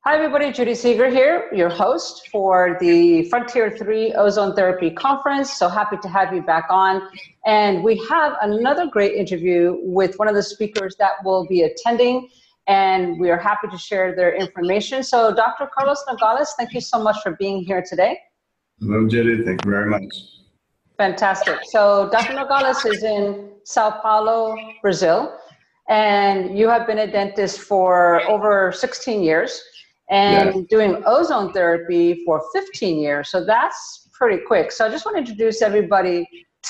Hi everybody, Judy Seeger here, your host for the Frontier 3 Ozone Therapy Conference. So happy to have you back on. And we have another great interview with one of the speakers that will be attending, and we are happy to share their information. So Dr. Carlos Nogales, thank you so much for being here today. Hello, Judy. Thank you very much. Fantastic. So Dr. Nogales is in Sao Paulo, Brazil, and you have been a dentist for over 16 years. And doing ozone therapy for 15 years. So that's pretty quick. So I just want to introduce everybody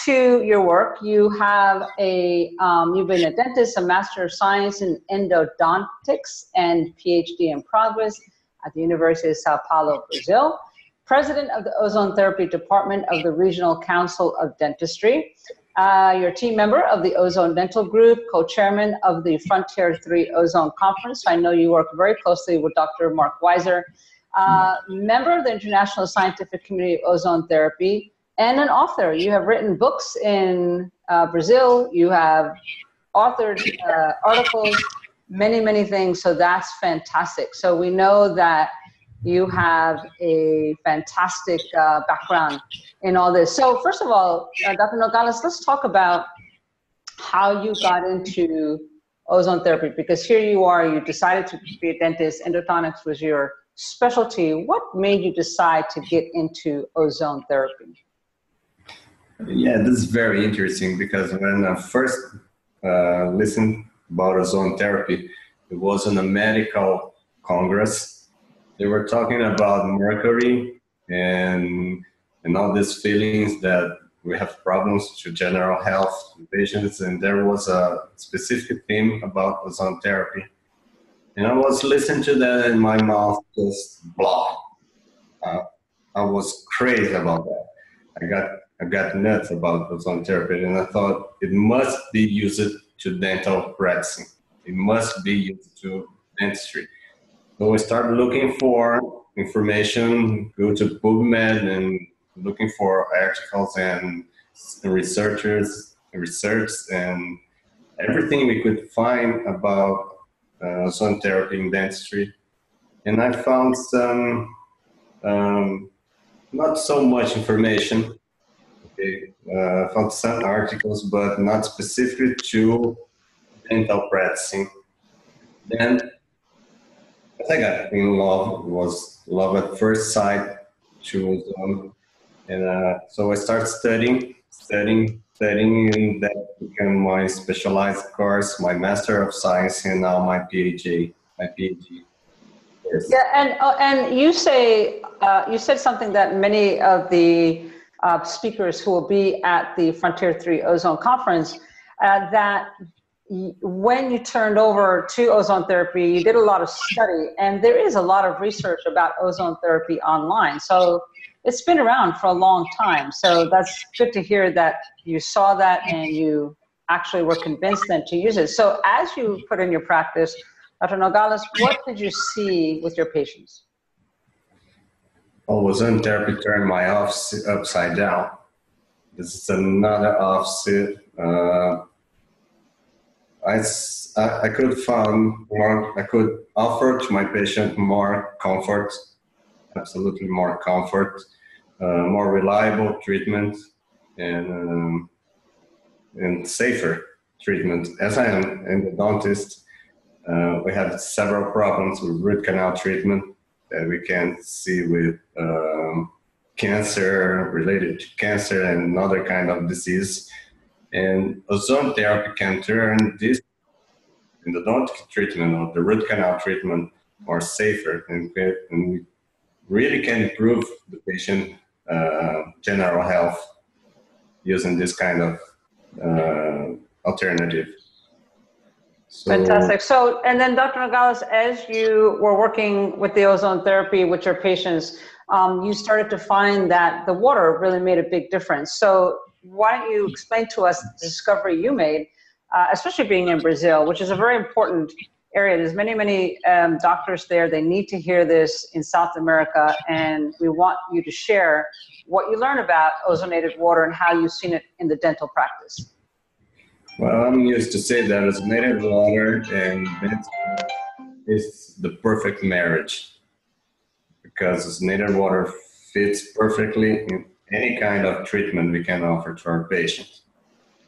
to your work. You have you've been a dentist, a Master of Science in Endodontics and PhD in progress at the University of Sao Paulo, Brazil. President of the Ozone Therapy Department of the Regional Council of Dentistry. You're a team member of the Ozone Dental Group, co-chairman of the Frontier 3 Ozone Conference. I know you work very closely with Dr. Mark WEISER, member of the International Scientific Community of Ozone Therapy, and an author. You have written books in Brazil. You have authored articles, many, many things. So that's fantastic. So we know that you have a fantastic background in all this. So first of all, Dr. Nogales, let's talk about how you got into ozone therapy, because here you are, you decided to be a dentist, endodontics was your specialty. What made you decide to get into ozone therapy? Yeah, this is very interesting, because when I first listened about ozone therapy, it was in a medical congress. They were talking about mercury and all these feelings that we have problems to general health in patients, and there was a specific theme about ozone therapy. And I was listening to that and my mouth just blah. I was crazy about that. I got nuts about ozone therapy, and I thought it must be used to dental practicing. It must be used to dentistry. So I started looking for information, go to PubMed and looking for articles and research and everything we could find about ozone therapy in dentistry. And I found some, not so much information. Okay. I found some articles, but not specific to dental practicing. Then I got in love, was love at first sight to ozone. And so I started studying, and that became my specialized course, my Master of Science, and now my PhD. Yes. Yeah, and you say you said something that many of the speakers who will be at the Frontier 3 Ozone Conference, that when you turned over to ozone therapy, you did a lot of study, and there is a lot of research about ozone therapy online. So it's been around for a long time. So that's good to hear that you saw that and you actually were convinced then to use it. So as you put in your practice, Dr. Nogales, what did you see with your patients? Oh, ozone therapy turned my office upside down. This is another office. I could find more, I could offer to my patient more comfort, absolutely more comfort, more reliable treatment, and safer treatment. As I am an endodontist, we have several problems with root canal treatment that we can see with cancer, related to cancer and other kind of disease. And ozone therapy can turn this endodontic treatment or the root canal treatment more safer, and we really can improve the patient general health using this kind of alternative. So, fantastic. So, and then Dr. Nogales, as you were working with the ozone therapy with your patients, you started to find that the water really made a big difference. So why don't you explain to us the discovery you made, especially being in Brazil, which is a very important area. There's many doctors there. They need to hear this in South America, and we want you to share what you learn about ozonated water and how you've seen it in the dental practice. Well, I'm used to say that ozonated water and dentistry is the perfect marriage. because ozonated water fits perfectly in any kind of treatment we can offer to our patients.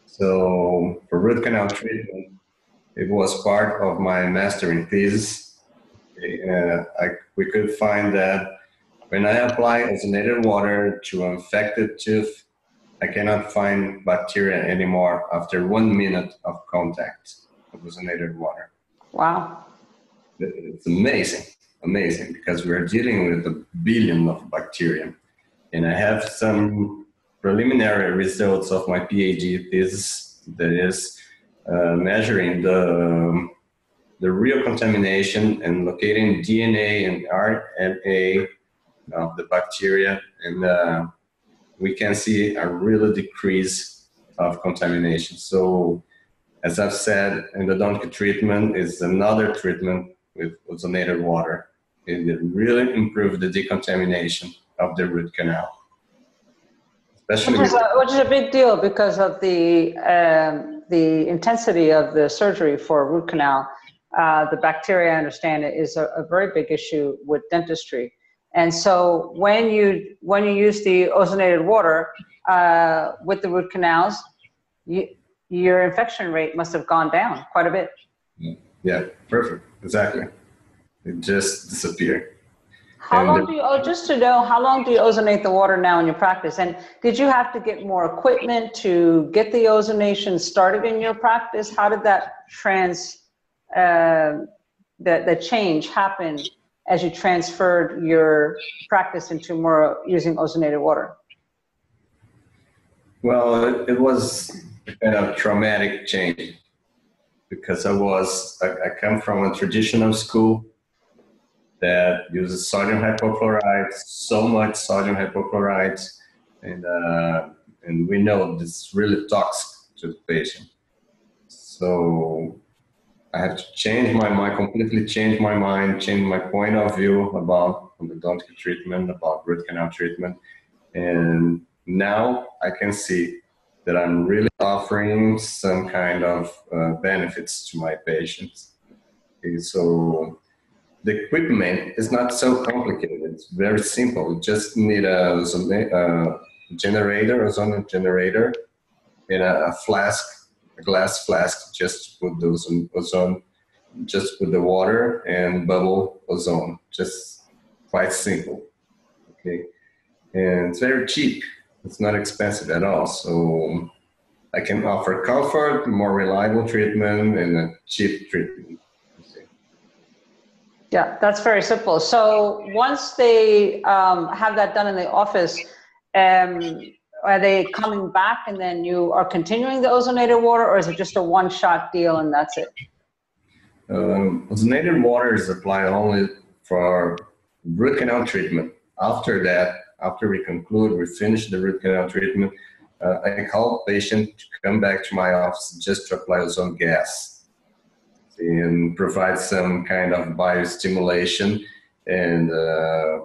So for root canal treatment, it was part of my mastering thesis. We could find that when I apply ozonated water to an infected tooth, I cannot find bacteria anymore after 1 minute of contact with ozonated water. Wow. It's amazing, amazing, because we're dealing with a billion of bacteria. And I have some preliminary results of my PhD thesis that is measuring the real contamination and locating DNA and RNA of the bacteria, and we can see a real decrease of contamination. So, as I've said, endodontic treatment is another treatment with ozonated water. It really improves the decontamination of the root canal. Especially which is a big deal because of the intensity of the surgery for a root canal. The bacteria, I understand, is a very big issue with dentistry. And so when you use the ozonated water with the root canals, your infection rate must have gone down quite a bit. Yeah, perfect. Exactly. It just disappeared. How long do you, just to know, how long do you ozonate the water now in your practice? And did you have to get more equipment to get the ozonation started in your practice? How did that the change happen as you transferred your practice into more using ozonated water? Well, it was a kind of traumatic change because I come from a traditional school that uses sodium hypochlorite, so much sodium hypochlorite, and we know this is really toxic to the patient. So I have to change my mind, completely change my mind, change my point of view about endodontic treatment, about root canal treatment. And now I can see that I'm really offering some kind of benefits to my patients. Okay, so the equipment is not so complicated. It's very simple. You just need a generator, ozone generator, and a flask, a glass flask, just put the ozone, just put the water and bubble ozone. Just quite simple. Okay, and it's very cheap. It's not expensive at all. So I can offer comfort, more reliable treatment, and a cheap treatment. Yeah, that's very simple. So once they have that done in the office, are they coming back and then you are continuing the ozonated water, or is it just a one-shot deal and that's it? Ozonated water is applied only for root canal treatment. After that, after we conclude, we finish the root canal treatment, I call the patient to come back to my office just to apply ozone gas and provide some kind of biostimulation and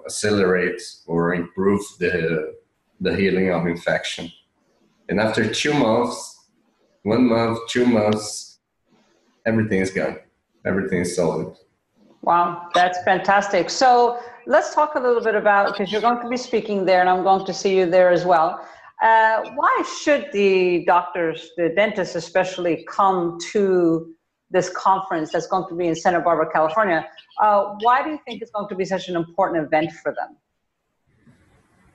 accelerate or improve the healing of infection. And after 2 months, 1 month, 2 months, everything is gone. Everything is solved. Wow, that's fantastic. So let's talk a little bit about, because you're going to be speaking there and I'm going to see you there as well. Why should the doctors, the dentists especially, come to this conference that's going to be in Santa Barbara, California? Why do you think it's going to be such an important event for them?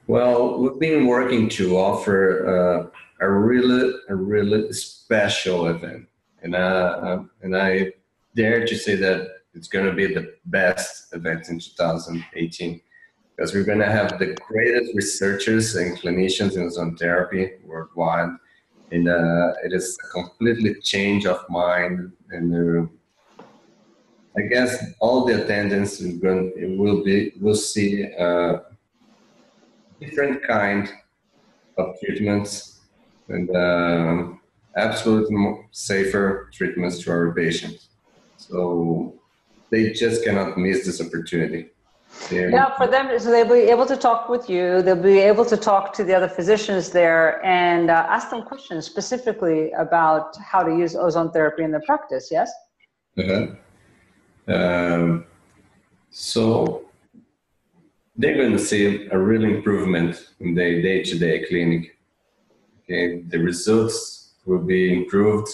Well, we've been working to offer a really special event, and I dare to say that it's going to be the best event in 2018, because we're going to have the greatest researchers and clinicians in ozone therapy worldwide. And it is a completely change of mind, and I guess all the attendants will see different kind of treatments and absolutely safer treatments to our patients. So they just cannot miss this opportunity. Yeah, for them, so they'll be able to talk with you, they'll be able to talk to the other physicians there and ask them questions specifically about how to use ozone therapy in their practice, yes? So they're going to see a real improvement in their day-to-day clinic. Okay, the results will be improved.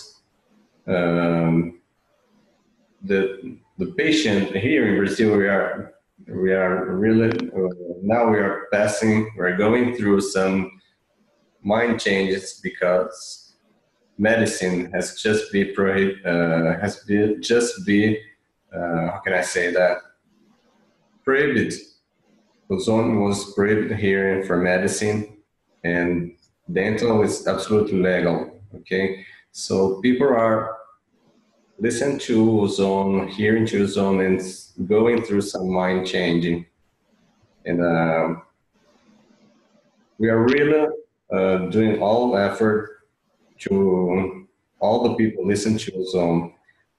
The patient here in Brazil, we are really now we're going through some mind changes because medicine has just been how can I say that, prohibited. Ozone was prohibited here for medicine, and dental is absolutely legal. Okay, so people are listening to ozone, hearing to ozone, and going through some mind changing. And we are really doing all effort to all the people listen to ozone,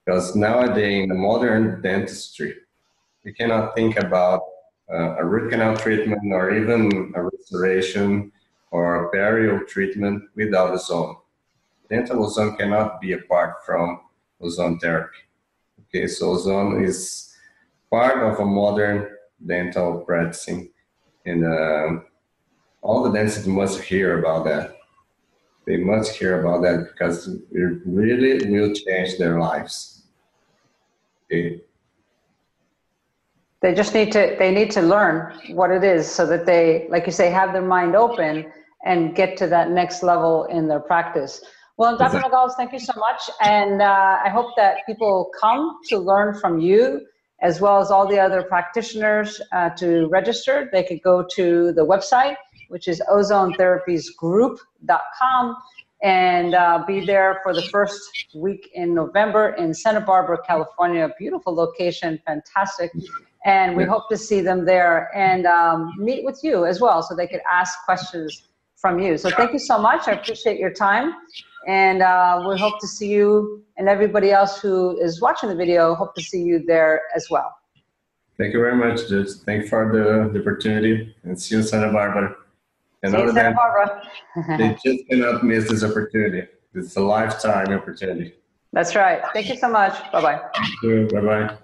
because nowadays in the modern dentistry, we cannot think about a root canal treatment or even a restoration or a burial treatment without ozone. Dental ozone cannot be apart from ozone therapy. Okay, so ozone is part of a modern dental practicing, and all the dentists must hear about that. They must hear about that because it really will change their lives. Okay. They just need to learn what it is so that they, like you say, have their mind open and get to that next level in their practice. Well, Dr. Nogales, thank you so much. And I hope that people come to learn from you, as well as all the other practitioners to register. They could go to the website, which is ozonetherapiesgroup.com, and be there for the first week in November in Santa Barbara, California. Beautiful location, fantastic. And we hope to see them there and meet with you as well, so they could ask questions from you. So thank you so much. I appreciate your time. And we hope to see you, and everybody else who is watching the video, hope to see you there as well. Thank you very much, Judge. Thank you for the opportunity, and see you in Santa Barbara. And see you in Santa Barbara. They just cannot miss this opportunity. It's a lifetime opportunity. That's right. Thank you so much. Bye-bye. Thank you. Bye-bye.